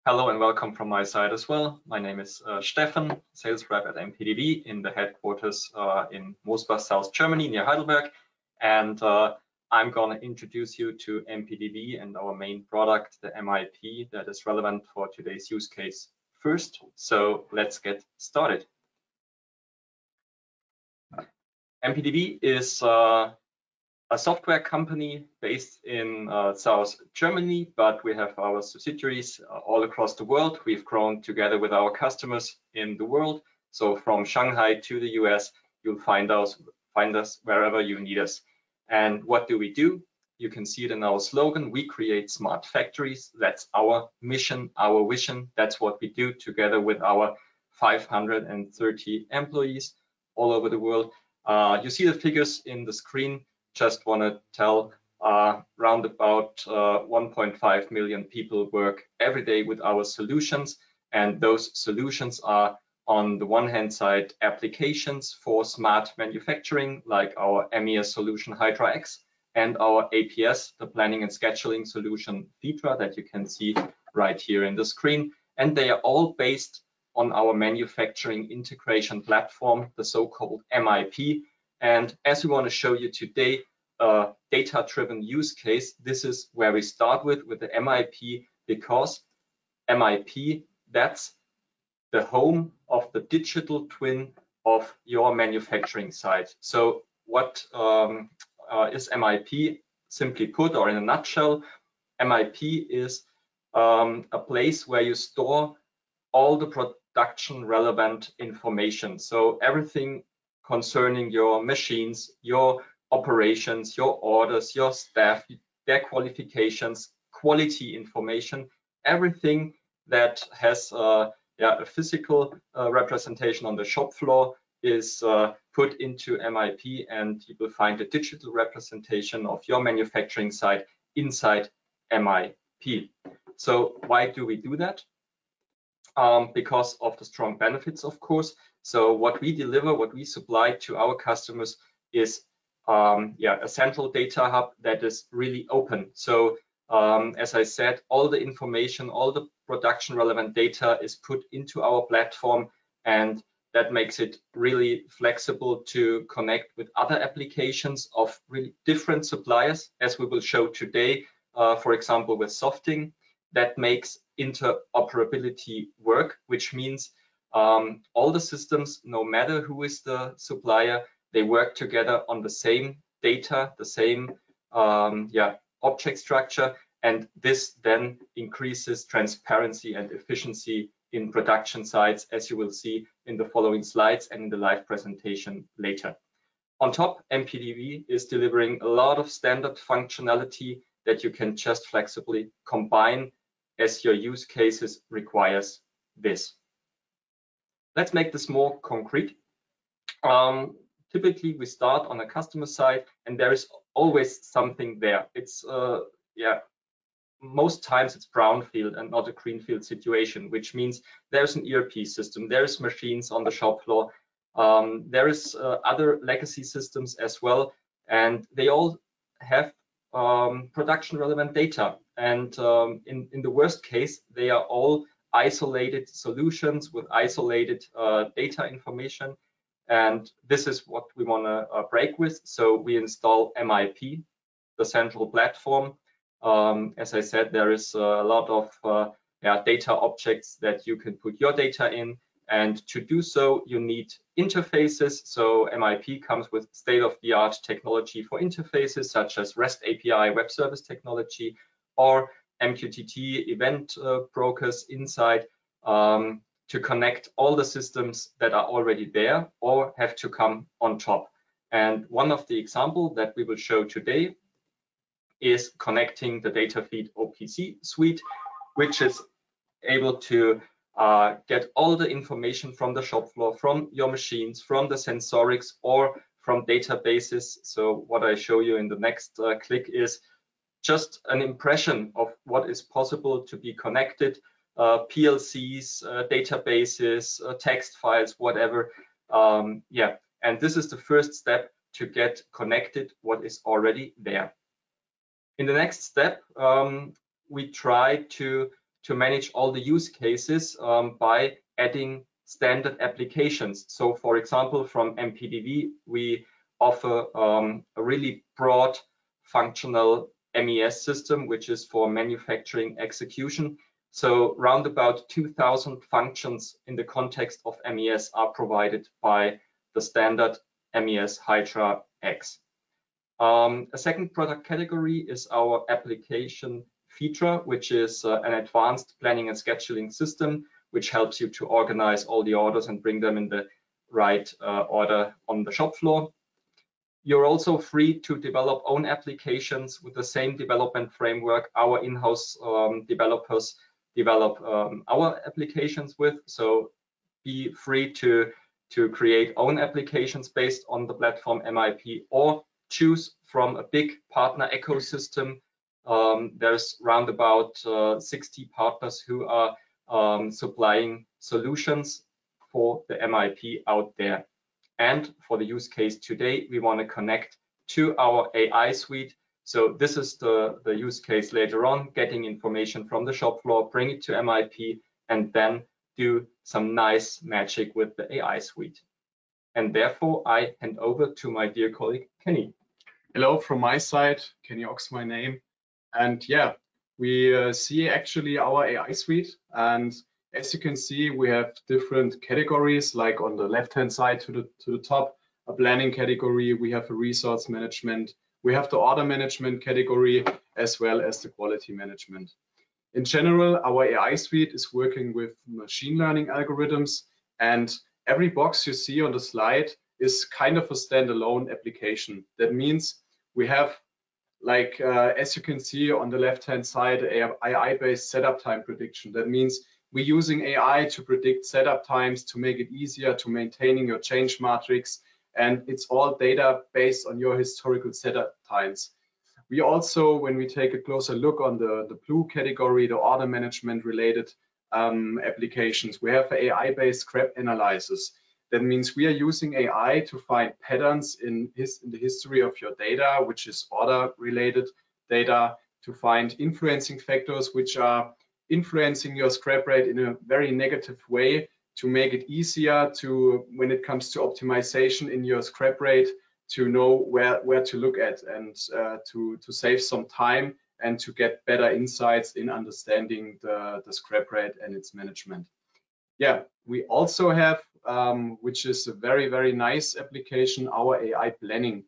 Hello and welcome from my side as well. My name is Stefan, sales rep at MPDV in the headquarters in Mosbach, South Germany, near Heidelberg. And I'm going to introduce you to MPDV and our main product, the MIP, that is relevant for today's use case first. So let's get started. MPDV is a software company based in South Germany, but we have our subsidiaries all across the world. We've grown together with our customers in the world. So from Shanghai to the US, you'll find us wherever you need us. And what do we do? You can see it in our slogan. We create smart factories. That's our mission, our vision. That's what we do together with our 530 employees all over the world. You see the figures in the screen. Just want to tell round about 1.5 million people work every day with our solutions, and those solutions are on the one hand side applications for smart manufacturing like our MES solution Hydra X and our APS, the planning and scheduling solution Vitra, that you can see right here in the screen, and they are all based on our manufacturing integration platform, the so-called MIP. And as we want to show you today, a data-driven use case, this is where we start with the MIP, because MIP, that's the home of the digital twin of your manufacturing site. So what is MIP? Simply put, or in a nutshell, MIP is a place where you store all the production relevant information. So everything concerning your machines, your operations, your orders, your staff, their qualifications, quality information, everything that has a physical representation on the shop floor is put into MIP, and you will find a digital representation of your manufacturing site inside MIP. So why do we do that? Because of the strong benefits, of course. So what we deliver, what we supply to our customers is a central data hub that is really open. So as I said, all the information, all the production relevant data is put into our platform, and that makes it really flexible to connect with other applications of really different suppliers, as we will show today, for example, with Softing. That makes interoperability work, which means all the systems, no matter who is the supplier, they work together on the same data, the same object structure, and this then increases transparency and efficiency in production sites, as you will see in the following slides and in the live presentation later. On top, MPDV is delivering a lot of standard functionality that you can just flexibly combine as your use cases requires this. Let's make this more concrete. Typically, we start on a customer side, and there is always something there. It's most times it's brownfield and not a greenfield situation, which means there's an ERP system, there's machines on the shop floor, there is other legacy systems as well, and they all have production relevant data. And in the worst case, they are all isolated solutions with isolated data information. And this is what we want to break with. So we install MIP, the central platform. As I said, there is a lot of data objects that you can put your data in. And to do so, you need interfaces. So MIP comes with state-of-the-art technology for interfaces, such as REST API web service technology, or MQTT event brokers inside to connect all the systems that are already there or have to come on top. And one of the examples that we will show today is connecting the dataFEED OPC suite, which is able to get all the information from the shop floor, from your machines, from the sensorics, or from databases. So what I show you in the next click is just an impression of what is possible to be connected, PLCs, databases, text files, whatever. And this is the first step to get connected what is already there. In the next step, we try to to manage all the use cases by adding standard applications. So for example, from MPDV, we offer a really broad functional MES system, which is for manufacturing execution. So round about 2,000 functions in the context of MES are provided by the standard MES Hydra X. A second product category is our application feature, which is an advanced planning and scheduling system, which helps you to organize all the orders and bring them in the right order on the shop floor. You're also free to develop own applications with the same development framework our in-house developers develop our applications with. So be free to create own applications based on the platform MIP, or choose from a big partner ecosystem. There's round about 60 partners who are supplying solutions for the MIP out there. And for the use case today, we want to connect to our AI suite. So this is the use case later on, getting information from the shop floor, bring it to MIP, and then do some nice magic with the AI suite. And therefore, I hand over to my dear colleague, Kenny. Hello from my side, Kenny Ox, my name. And yeah, we see actually our AI suite. And as you can see, we have different categories, like on the left-hand side to the top, a planning category, we have a resource management, we have the order management category, as well as the quality management. In general, our AI suite is working with machine learning algorithms, and every box you see on the slide is kind of a standalone application. That means we have, like, as you can see on the left-hand side, AI-based setup time prediction. That means we're using AI to predict setup times, to make it easier to maintaining your change matrix, and it's all data based on your historical setup times. We also, when we take a closer look on the blue category, the order management related applications, we have AI-based scrap analysis. That means we are using AI to find patterns in the history of your data, which is order related data, to find influencing factors which are influencing your scrap rate in a very negative way, to make it easier to, when it comes to optimization in your scrap rate, to know where to look at, and to save some time and to get better insights in understanding the scrap rate and its management. Yeah, we also have, which is a very, very nice application, our AI planning.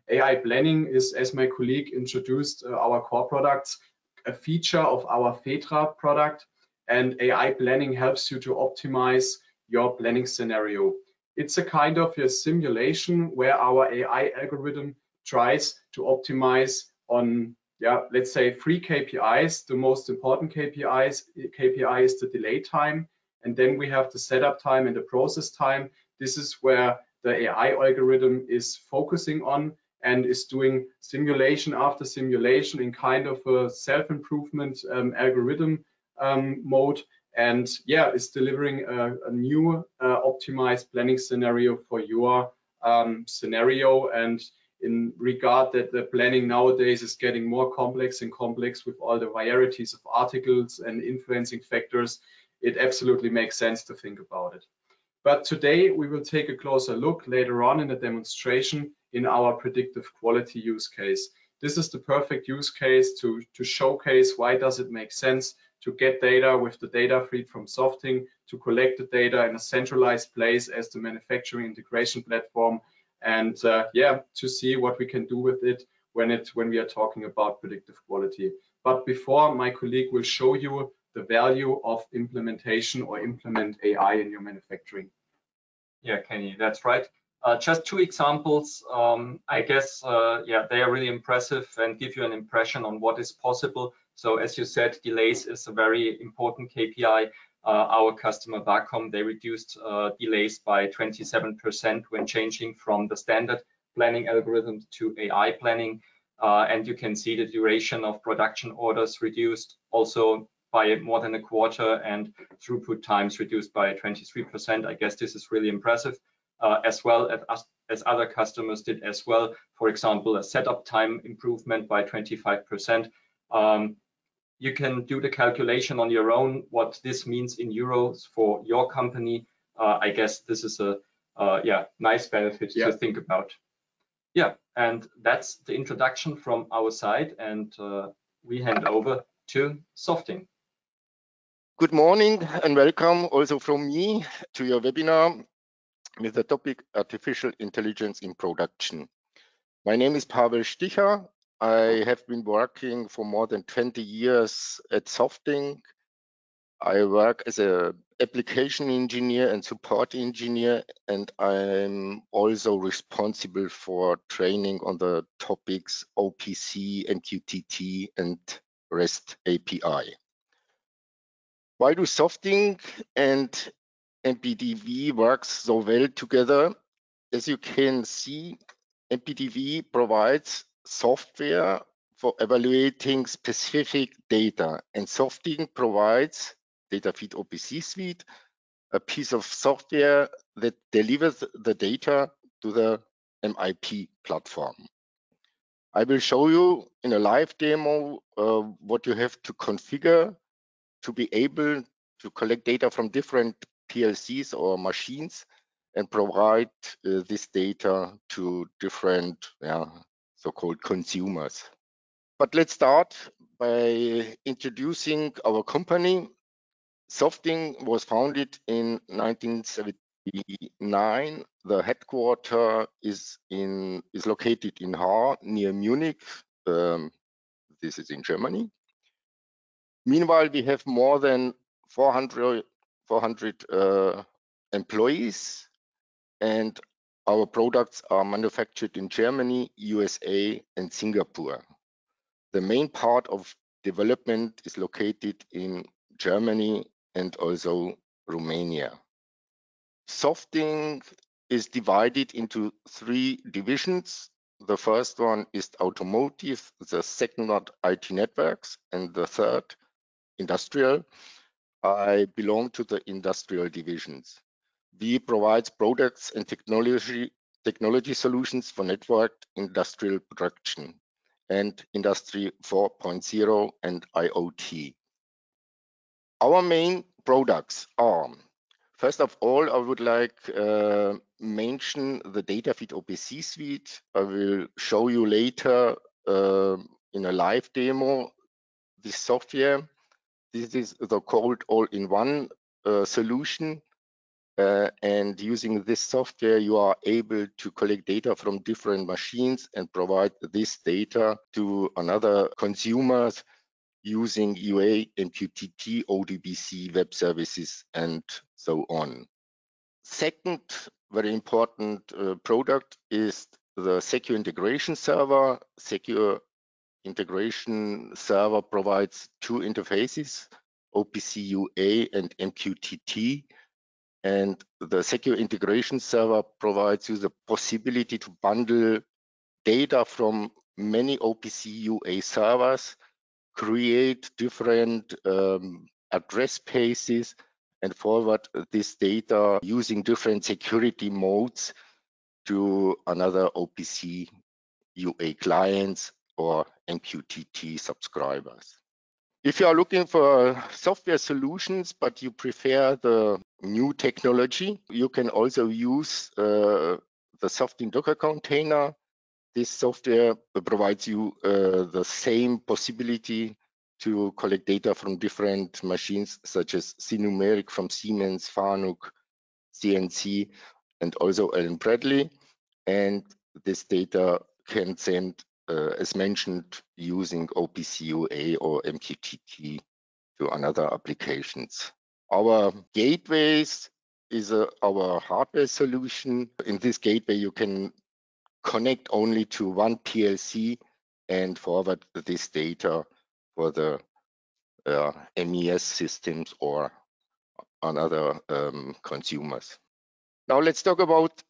AI planning is, as my colleague introduced our core products, a feature of our FETRA product, and AI planning helps you to optimize your planning scenario. It's a kind of a simulation where our AI algorithm tries to optimize on, yeah, let's say 3 KPIs. The most important KPI is the delay time, and then we have the setup time and the process time. This is where the AI algorithm is focusing on and is doing simulation after simulation in kind of a self-improvement algorithm mode, and yeah, it's delivering a new optimized planning scenario for your scenario. And in regard that the planning nowadays is getting more complex and complex with all the varieties of articles and influencing factors, it absolutely makes sense to think about it. But today we will take a closer look later on in the demonstration in our predictive quality use case. This is the perfect use case to showcase why does it make sense to get data with the data feed from Softing, to collect the data in a centralized place as the manufacturing integration platform, and yeah, to see what we can do with it when we are talking about predictive quality. But before, my colleague will show you the value of implementation or implement AI in your manufacturing. Yeah, Kenny, that's right. Just 2 examples. I guess, yeah, they are really impressive and give you an impression on what is possible. So as you said, delays is a very important KPI. Our customer Wacom, they reduced delays by 27% when changing from the standard planning algorithm to AI planning. And you can see the duration of production orders reduced also by more than a quarter, and throughput times reduced by 23%. I guess this is really impressive, as well as other customers did as well. For example, a setup time improvement by 25%. You can do the calculation on your own, what this means in euros for your company. I guess this is a nice benefit to think about. Yeah, and that's the introduction from our side, and we hand over to Softing. Good morning and welcome also from me to your webinar with the topic Artificial Intelligence in Production. My name is Pavel Sticher. I have been working for more than 20 years at Softing. I work as an application engineer and support engineer, and I'm also responsible for training on the topics OPC, MQTT, and REST API. Why do Softing and MPDV work so well together? As you can see, MPDV provides software for evaluating specific data, and Softing provides dataFEED OPC suite, a piece of software that delivers the data to the MIP platform. I will show you in a live demo what you have to configure to be able to collect data from different PLCs or machines and provide this data to different so-called consumers. But let's start by introducing our company. Softing was founded in 1979. The headquarters is located in Haar, near Munich. This is in Germany. Meanwhile, we have more than 400 employees, and our products are manufactured in Germany, USA, and Singapore. The main part of development is located in Germany and also Romania. Softing is divided into 3 divisions. The first one is automotive, the second one IT networks, and the third industrial. I belong to the industrial divisions. We provide products and technology solutions for networked industrial production and Industry 4.0 and IoT. Our main products are, first of all, I would like mention the dataFEED OPC suite. I will show you later in a live demo this software. This is the called all-in-one solution. And using this software, you are able to collect data from different machines and provide this data to another consumers using UA, MQTT, ODBC, web services, and so on. Second very important product is the Secure Integration Server. Secure Integration Server provides 2 interfaces, OPC UA and MQTT. And the Secure Integration Server provides you the possibility to bundle data from many OPC UA servers, create different address spaces, and forward this data using different security modes to another OPC UA clients or MQTT subscribers. If you are looking for software solutions, but you prefer the new technology, you can also use the Softing Docker container. This software provides you the same possibility to collect data from different machines, such as Sinumeric from Siemens, Fanuc, CNC, and also Allen Bradley. And this data can send, as mentioned, using OPC UA or MQTT to another applications. Our gateways is our hardware solution. In this gateway, you can connect only to one PLC and forward this data for the MES systems or another consumers. Now let's talk about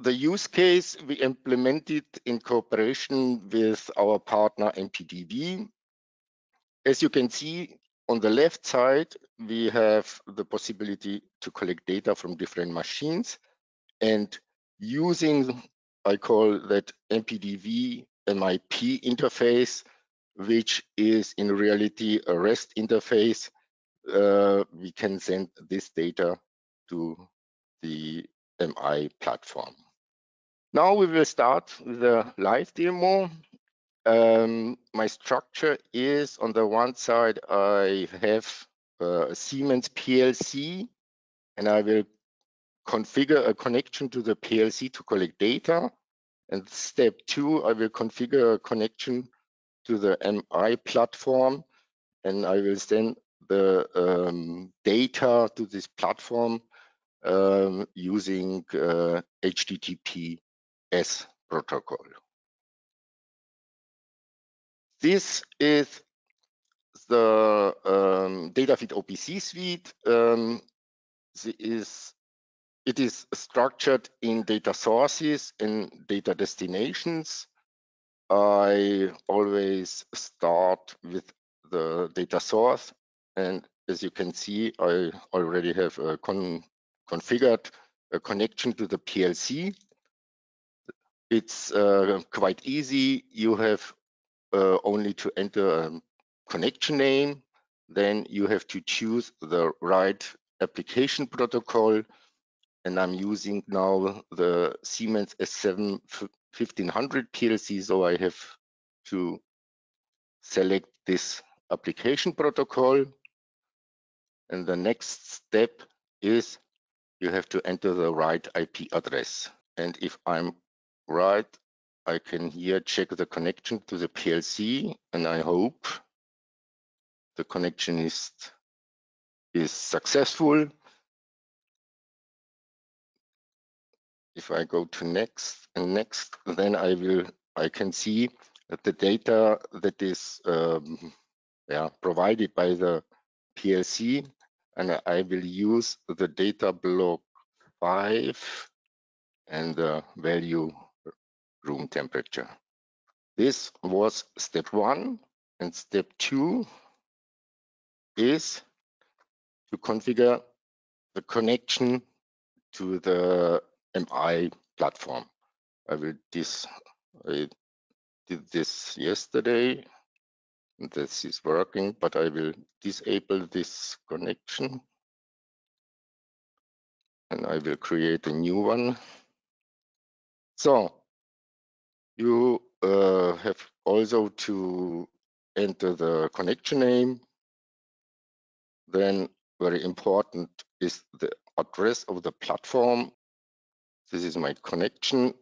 the use case we implemented in cooperation with our partner MPDV. As you can see on the left side, we have the possibility to collect data from different machines, and using, I call that MPDV MIP interface, which is in reality a REST interface. We can send this data to the MI platform. Now we will start with a live demo. My structure is, on the one side, I have a Siemens PLC, and I will configure a connection to the PLC to collect data. And step 2, I will configure a connection to the MI platform, and I will send the data to this platform using HTTPS protocol. This is the dataFEED OPC suite. It is structured in data sources and data destinations. I always start with the data source, and as you can see, I already have configured a connection to the PLC. It's quite easy. You have only to enter a connection name, then you have to choose the right application protocol, and I'm using now the Siemens S7 1500 PLC, so I have to select this application protocol. And the next step is you have to enter the right IP address. And if I'm right, I can here check the connection to the PLC, and I hope the connection is successful. If I go to next and next, then I can see that the data that is provided by the PLC, and I will use the data block 5 and the value room temperature. This was step 1, and step 2 is to configure the connection to the MI platform. I did this yesterday. This is working, but I will disable this connection, and I will create a new one. So you have also to enter the connection name. Then very important is the address of the platform. This is my connection.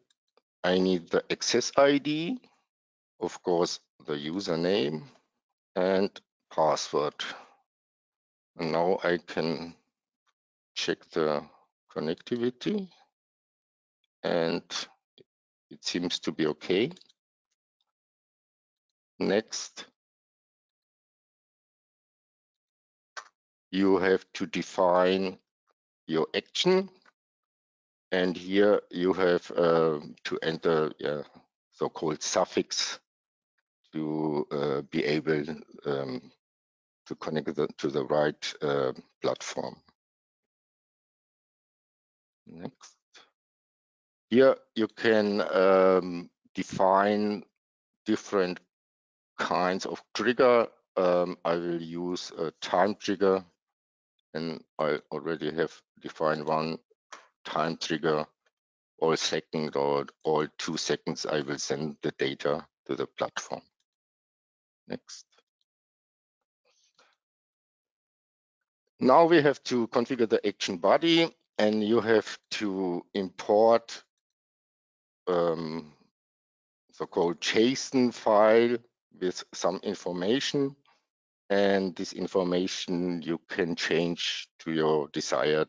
I need the access ID, of course, the username and password. And now I can check the connectivity, and it seems to be okay. Next, you have to define your action, and here you have to enter so-called suffix to be able to connect to the right platform. Next. Here you can define different kinds of trigger. I will use a time trigger, and I already have defined one time trigger. All second or all 2 seconds, I will send the data to the platform. Next. Now we have to configure the action body, and you have to import so-called JSON file with some information, and this information you can change to your desired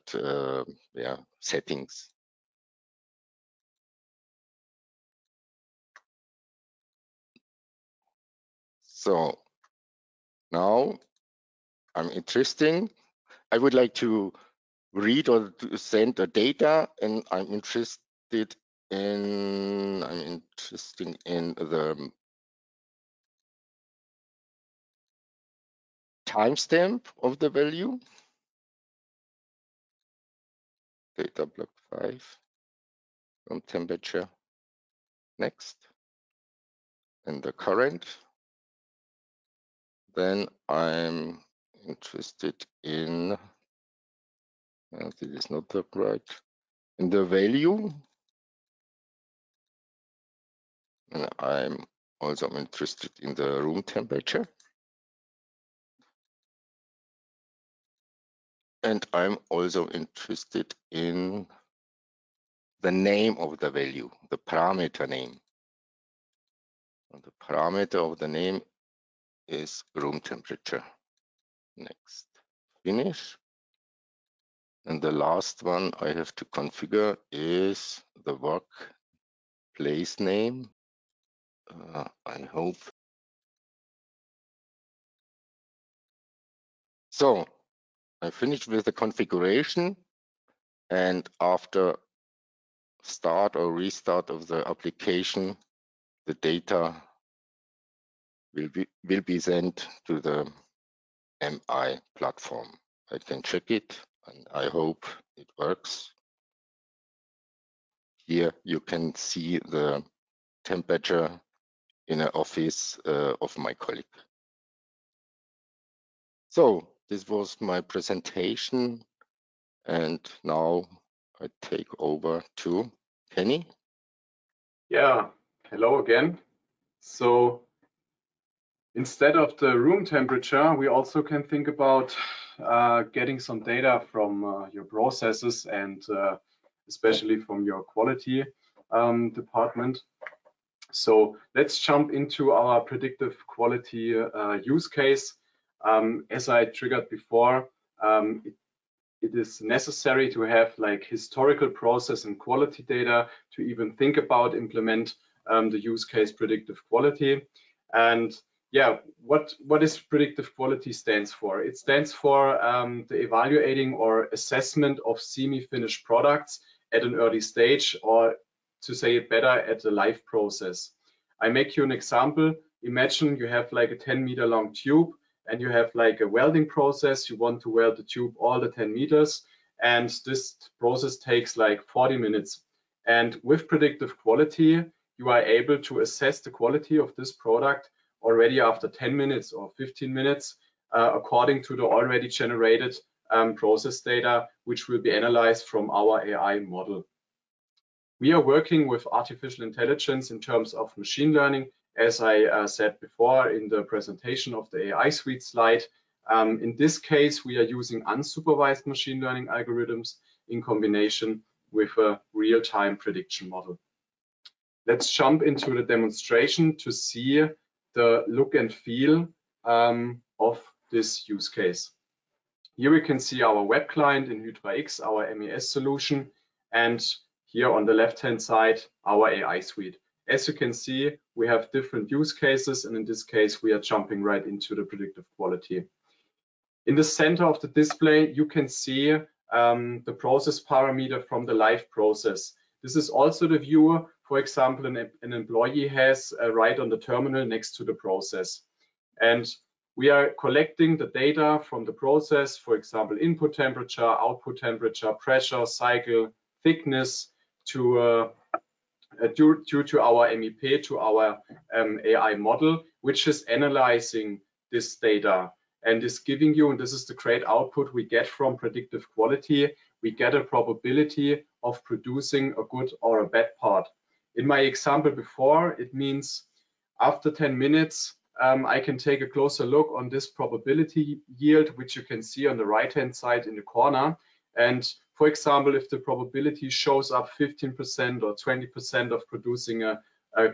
settings. So now I'm interested. I would like to read or to send the data, and I'm interested in the timestamp of the value. Data block 5 from temperature. Next. And the current. Then I'm interested in, this is not the right, in the value. And I'm also interested in the room temperature. And I'm also interested in the name of the value, the parameter name. And the parameter of the name is room temperature. Next, finish. And the last one I have to configure is the workplace name. I hope. So I finished with the configuration, and after start or restart of the application, the data will be sent to the MI platform. I can check it, and I hope it works. Here you can see the temperature in an office of my colleague. So this was my presentation, and now I take over to Kenny. Yeah, hello again. So instead of the room temperature, we also can think about getting some data from your processes and especially from your quality department. So let's jump into our predictive quality use case. As I triggered before, it is necessary to have like historical process and quality data to even think about implement the use case predictive quality. And yeah, what is predictive quality stands for? It stands for the evaluating or assessment of semi-finished products at an early stage, or to say it better, at the life process. I make you an example. Imagine you have like a 10-meter long tube and you have like a welding process. You want to weld the tube all the 10 meters, and this process takes like 40 minutes. And with predictive quality, you are able to assess the quality of this product already after 10 minutes or 15 minutes, according to the already generated process data, which will be analyzed from our AI model. We are working with artificial intelligence in terms of machine learning, as I said before in the presentation of the AI suite slide. In this case, we are using unsupervised machine learning algorithms in combination with a real-time prediction model. Let's jump into the demonstration to see the look and feel of this use case. Here we can see our web client in Hydra X, our MES solution, and here on the left-hand side, our AI suite. As you can see, we have different use cases, and in this case, we are jumping right into the predictive quality. In the center of the display, you can see the process parameter from the live process. This is also the view, for example, an employee has right on the terminal next to the process. And we are collecting the data from the process, for example, input temperature, output temperature, pressure, cycle, thickness, due to our MIP, to our AI model, which is analyzing this data and is giving you, and this is the great output we get from predictive quality, we get a probability of producing a good or a bad part. In my example before, it means after 10 minutes, I can take a closer look on this probability yield, which you can see on the right-hand side in the corner. And for example, if the probability shows up 15% or 20% of producing a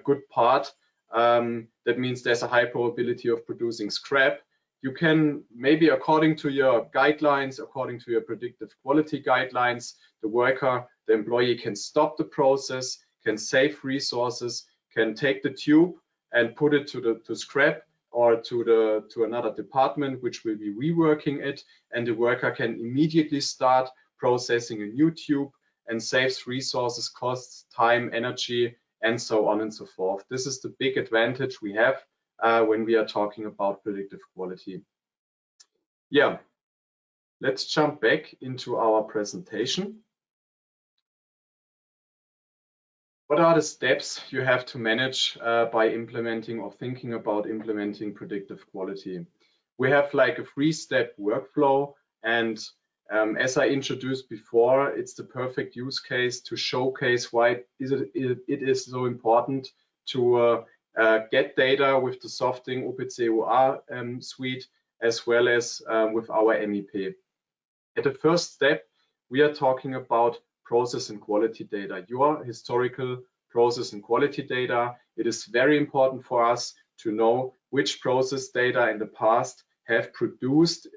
good part, that means there's a high probability of producing scrap. You can maybe, according to your guidelines, according to your predictive quality guidelines, the employee can stop the process, can save resources, can take the tube and put it to scrap or to another department, which will be reworking it, and the worker can immediately start processing a new tube and saves resources, costs, time, energy, and so on and so forth. This is the big advantage we have when we are talking about predictive quality. Yeah, let's jump back into our presentation. What are the steps you have to manage by implementing or thinking about implementing predictive quality? we have like a 3-step workflow, and as I introduced before, it's the perfect use case to showcase why it is so important to get data with the Softing OPC UA suite, as well as with our MIP. At the first step, we are talking about process and quality data, your historical process and quality data. It is very important for us to know which process data in the past have produced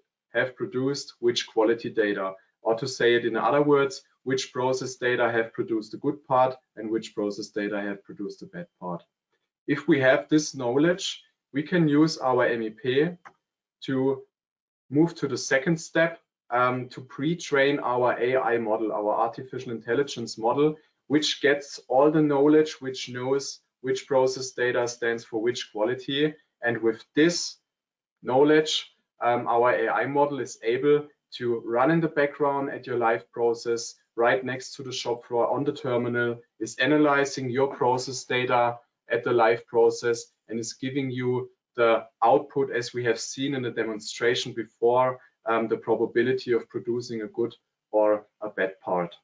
which quality data, or to say it in other words, which process data have produced a good part and which process data have produced a bad part. If we have this knowledge, we can use our MIP to move to the second step, to pre-train our AI model, our artificial intelligence model, which gets all the knowledge, which knows which process data stands for which quality. And with this knowledge, our AI model is able to run in the background at your live process, right next to the shop floor on the terminal, is analyzing your process data at the live process, and is giving you the output, as we have seen in the demonstration before, the probability of producing a good or a bad part.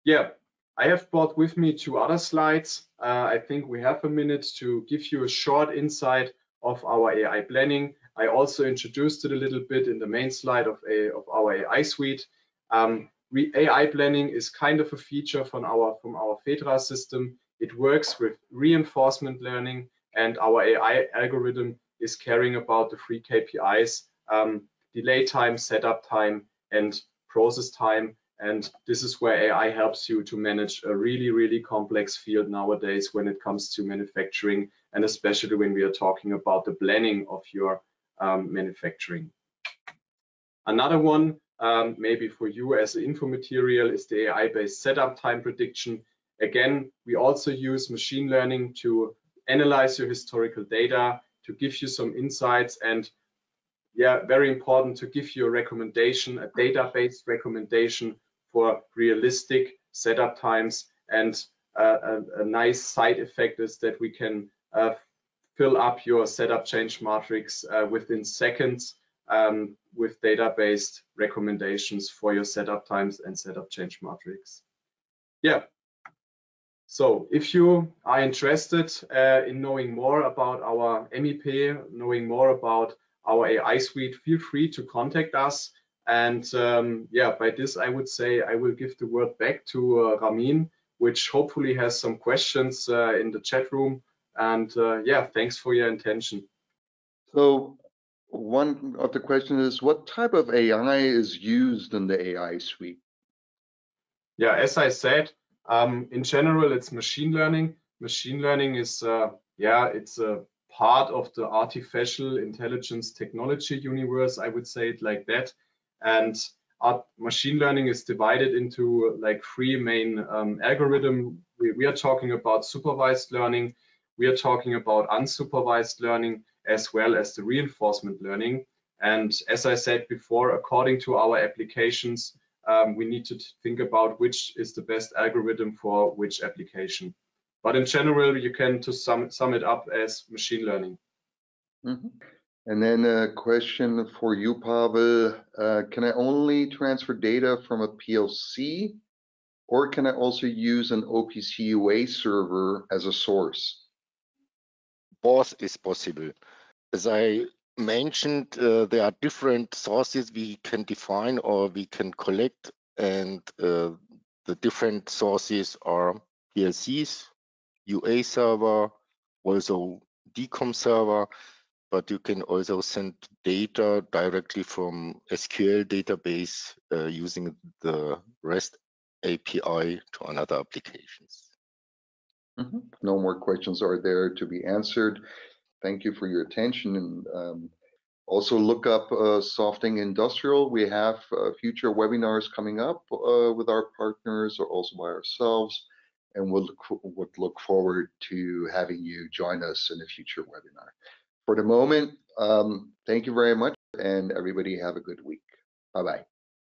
Yeah, I have brought with me 2 other slides. I think we have a minute to give you a short insight of our AI planning. I also introduced it a little bit in the main slide of our AI suite. AI planning is kind of a feature from our FEDRA system. It works with reinforcement learning, and our AI algorithm is caring about the 3 KPIs, delay time, setup time, and process time. And this is where AI helps you to manage a really, really complex field nowadays when it comes to manufacturing, and especially when we are talking about the planning of your manufacturing. Another one, maybe for you as an info material, is the AI-based setup time prediction. Again, we also use machine learning to analyze your historical data, to give you some insights, and yeah, very important, to give you a recommendation, a data-based recommendation for realistic setup times. And a nice side effect is that we can fill up your setup change matrix within seconds with data-based recommendations for your setup times and setup change matrix. Yeah. So if you are interested in knowing more about our MIP, knowing more about our AI suite, feel free to contact us. And yeah, by this, I would say I will give the word back to Ramin, which hopefully has some questions in the chat room. And yeah, thanks for your attention. So one of the questions is, what type of AI is used in the AI suite? Yeah, as I said, in general, it's machine learning. Machine learning is, yeah, it's a part of the artificial intelligence technology universe, I would say it like that. And machine learning is divided into like 3 main algorithms. We are talking about supervised learning, we are talking about unsupervised learning, as well as the reinforcement learning. And as I said before, according to our applications, we need to think about which is the best algorithm for which application. But in general, you can sum it up as machine learning. Mm-hmm. And then a question for you, Pavel. Can I only transfer data from a PLC, or can I also use an OPC UA server as a source? Both is possible. As I mentioned, there are different sources we can define or we can collect, and the different sources are PLCs, UA server, also DCOM server, but you can also send data directly from SQL database using the REST API to another applications. Mm-hmm. No more questions are there to be answered. Thank you for your attention, and also look up Softing Industrial. We have future webinars coming up with our partners or also by ourselves, and we'll look forward to having you join us in a future webinar. For the moment, thank you very much, and everybody have a good week. Bye-bye.